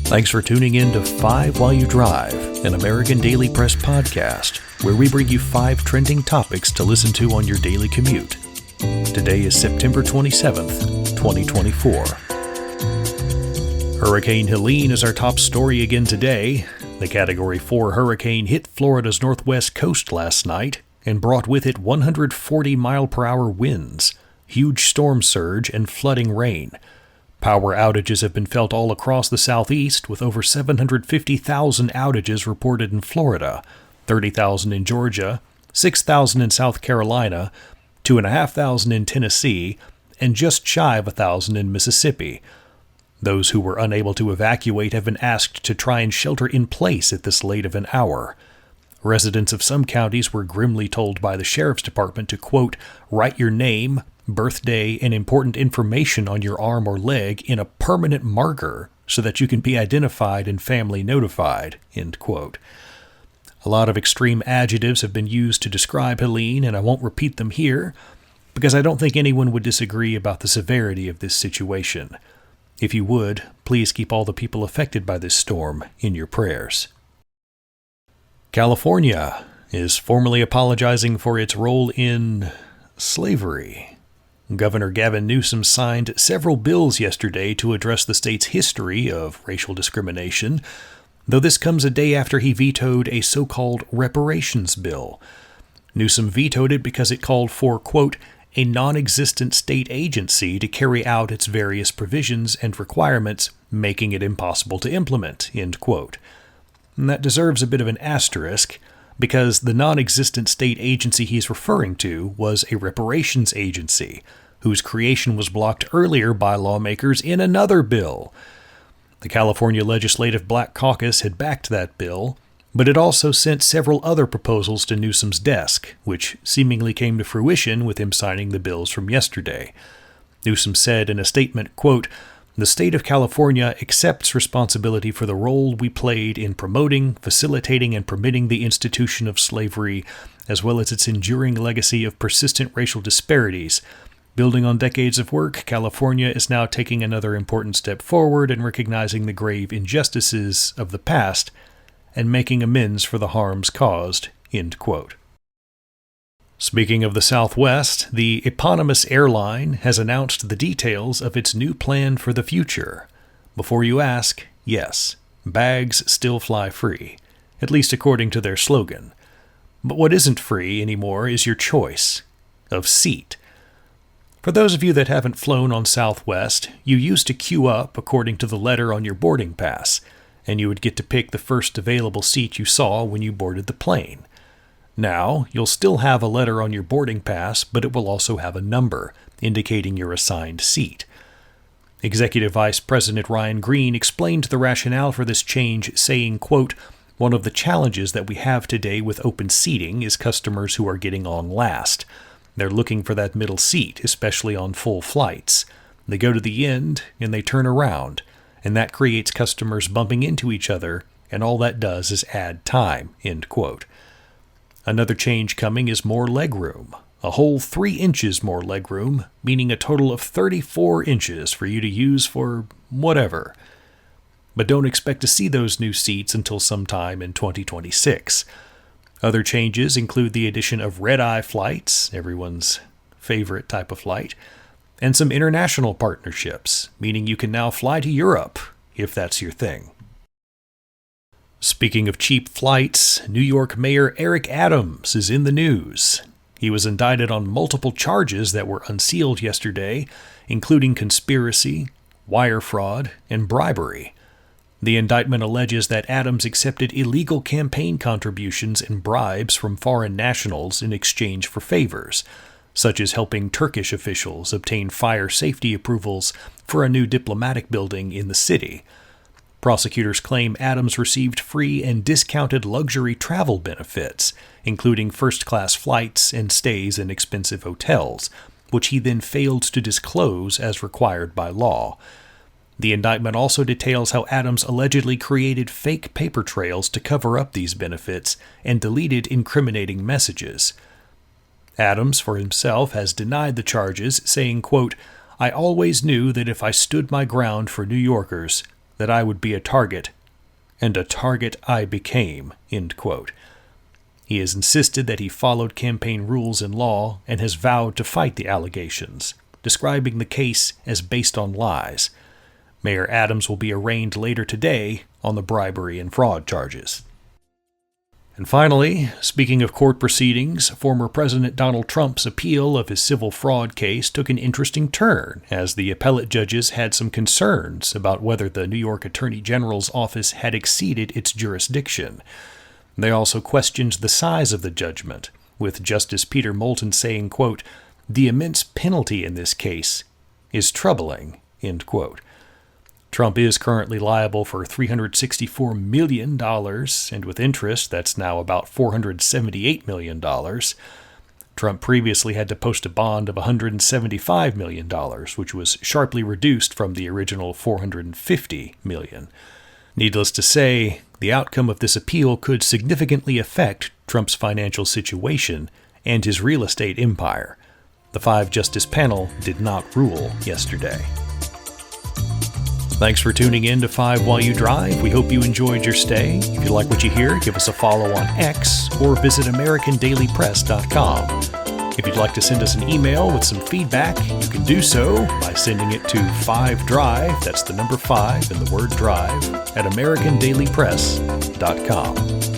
Thanks for tuning in to 5 While You Drive, an American Daily Press podcast, where we bring you 5 trending topics to listen to on your daily commute. Today is September 27th, 2024. Hurricane Helene is our top story again today. The Category 4 hurricane hit Florida's northwest coast last night and brought with it 140-mile-per-hour winds, huge storm surge, and flooding rain. Power outages have been felt all across the southeast, with over 750,000 outages reported in Florida, 30,000 in Georgia, 6,000 in South Carolina, 2,500 in Tennessee, and just shy of 1,000 in Mississippi. Those who were unable to evacuate have been asked to try and shelter in place at this late of an hour. Residents of some counties were grimly told by the sheriff's department to, quote, write your name, birthday, and important information on your arm or leg in a permanent marker so that you can be identified and family notified, end quote. A lot of extreme adjectives have been used to describe Helene, and I won't repeat them here because I don't think anyone would disagree about the severity of this situation. If you would, please keep all the people affected by this storm in your prayers. California is formally apologizing for its role in slavery. Governor Gavin Newsom signed several bills yesterday to address the state's history of racial discrimination, though this comes a day after he vetoed a so-called reparations bill. Newsom vetoed it because it called for, quote, a non-existent state agency to carry out its various provisions and requirements, making it impossible to implement, end quote. And that deserves a bit of an asterisk, because the non-existent state agency he's referring to was a reparations agency, whose creation was blocked earlier by lawmakers in another bill. The California Legislative Black Caucus had backed that bill, but it also sent several other proposals to Newsom's desk, which seemingly came to fruition with him signing the bills from yesterday. Newsom said in a statement, quote, the state of California accepts responsibility for the role we played in promoting, facilitating, and permitting the institution of slavery, as well as its enduring legacy of persistent racial disparities. Building on decades of work, California is now taking another important step forward in recognizing the grave injustices of the past and making amends for the harms caused, end quote. Speaking of the Southwest, the eponymous airline has announced the details of its new plan for the future. Before you ask, yes, bags still fly free, at least according to their slogan. But what isn't free anymore is your choice of seat. For those of you that haven't flown on Southwest, you used to queue up according to the letter on your boarding pass, and you would get to pick the first available seat you saw when you boarded the plane. Now, you'll still have a letter on your boarding pass, but it will also have a number, indicating your assigned seat. Executive Vice President Ryan Green explained the rationale for this change, saying, quote, one of the challenges that we have today with open seating is customers who are getting on last. They're looking for that middle seat, especially on full flights. They go to the end, and they turn around, and that creates customers bumping into each other, and all that does is add time, end quote. Another change coming is more legroom, a whole 3 inches more legroom, meaning a total of 34 inches for you to use for whatever. But don't expect to see those new seats until sometime in 2026. Other changes include the addition of red-eye flights, everyone's favorite type of flight, and some international partnerships, meaning you can now fly to Europe, if that's your thing. Speaking of cheap flights, New York Mayor Eric Adams is in the news. He was indicted on multiple charges that were unsealed yesterday, including conspiracy, wire fraud, and bribery. The indictment alleges that Adams accepted illegal campaign contributions and bribes from foreign nationals in exchange for favors, such as helping Turkish officials obtain fire safety approvals for a new diplomatic building in the city. Prosecutors claim Adams received free and discounted luxury travel benefits, including first-class flights and stays in expensive hotels, which he then failed to disclose as required by law. The indictment also details how Adams allegedly created fake paper trails to cover up these benefits and deleted incriminating messages. Adams, for himself, has denied the charges, saying, quote, I always knew that if I stood my ground for New Yorkers, that I would be a target, and a target I became," end quote. He has insisted that he followed campaign rules and law and has vowed to fight the allegations, describing the case as based on lies. Mayor Adams will be arraigned later today on the bribery and fraud charges. And finally, speaking of court proceedings, former President Donald Trump's appeal of his civil fraud case took an interesting turn as the appellate judges had some concerns about whether the New York Attorney General's office had exceeded its jurisdiction. They also questioned the size of the judgment, with Justice Peter Moulton saying, quote, "The immense penalty in this case is troubling," end quote. Trump is currently liable for $364 million, and with interest, that's now about $478 million. Trump previously had to post a bond of $175 million, which was sharply reduced from the original $450 million. Needless to say, the outcome of this appeal could significantly affect Trump's financial situation and his real estate empire. The 5-justice panel did not rule yesterday. Thanks for tuning in to 5 While You Drive. We hope you enjoyed your stay. If you like what you hear, give us a follow on X or visit AmericanDailyPress.com. If you'd like to send us an email with some feedback, you can do so by sending it to 5drive, that's the number 5 and the word drive, at AmericanDailyPress.com.